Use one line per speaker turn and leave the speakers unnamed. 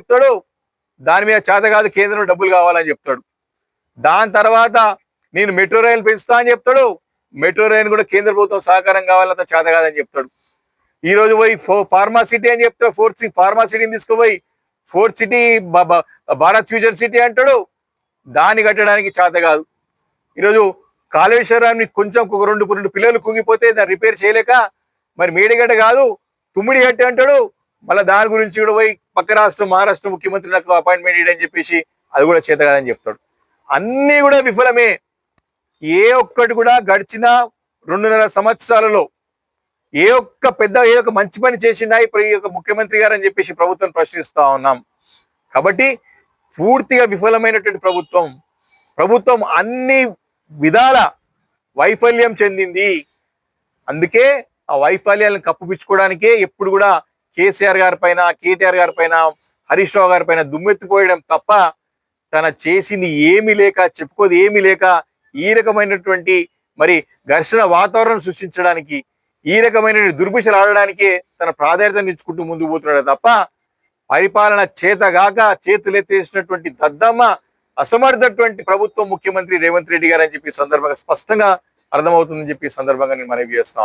చెప్తాడు, దాని మీద చేత కాదు కేంద్రం డబ్బులు కావాలని చెప్తాడు. దాని తర్వాత నేను మెట్రో రైలు పెంచుతా అని చెప్తాడు, మెట్రో రైలు కూడా కేంద్ర ప్రభుత్వం సహకారం కావాలంత చేత కాదని చెప్తాడు. ఈ రోజు పోయి ఫార్మా సిటీ అని చెప్తాడు, ఫార్మా సిటీని తీసుకుపోయి fourth city Bharat future city అంటాడు, దాన్ని కట్టడానికి చేత కాదు. ఈరోజు కాళేశ్వరాన్ని కొంచెం ఒక రెండు పిల్లలు కుంగిపోతే దాన్ని రిపేర్ చేయలేక మరి మేడిగడ్డ కాదు తుమ్మిడిగట్ట అంటాడు, మళ్ళీ దాని గురించి కూడా పోయి పక్క రాష్ట్రం మహారాష్ట్ర ముఖ్యమంత్రి నాకు అపాయింట్మెంట్ ఇవ్వని చెప్పేసి అది కూడా చేత కాదని చెప్తాడు. అన్నీ కూడా విఫలమే. ఏ ఒక్కటి కూడా గడిచిన 2.5 సంవత్సరాలలో ఏ ఒక్క మంచి పని చేసినా ఇప్పుడు ఈ యొక్క ముఖ్యమంత్రి గారు అని చెప్పేసి ప్రభుత్వం ప్రశ్నిస్తా ఉన్నాం. కాబట్టి పూర్తిగా విఫలమైనటువంటి ప్రభుత్వం అన్ని విధాల వైఫల్యం చెందింది. అందుకే ఆ వైఫల్యాలను కప్పుపించుకోవడానికే ఎప్పుడు కూడా కేసీఆర్ గారి పైన, కేటీఆర్ గారి పైన, హరీష్ రావు గారి పైన దుమ్మెత్తిపోయడం తప్ప తన చేసింది ఏమీ లేక, చెప్పుకోది ఏమీ లేక, ఈ రకమైనటువంటి మరి ఘర్షణ వాతావరణం సృష్టించడానికి, ఈ రకమైన దుర్భిషలు ఆడడానికే తన ప్రాధాన్యతను ఇచ్చుకుంటూ ముందుకు పోతున్నాడు తప్ప పరిపాలన చేతగాక చేతులెత్తేసినటువంటి దద్దమ్మ అసమర్థటువంటి ప్రభుత్వం ముఖ్యమంత్రి రేవంత్ రెడ్డి గారు అని చెప్పి సందర్భంగా స్పష్టంగా అర్థమవుతుందని చెప్పి సందర్భంగా నేను మనవి చేస్తున్నాను.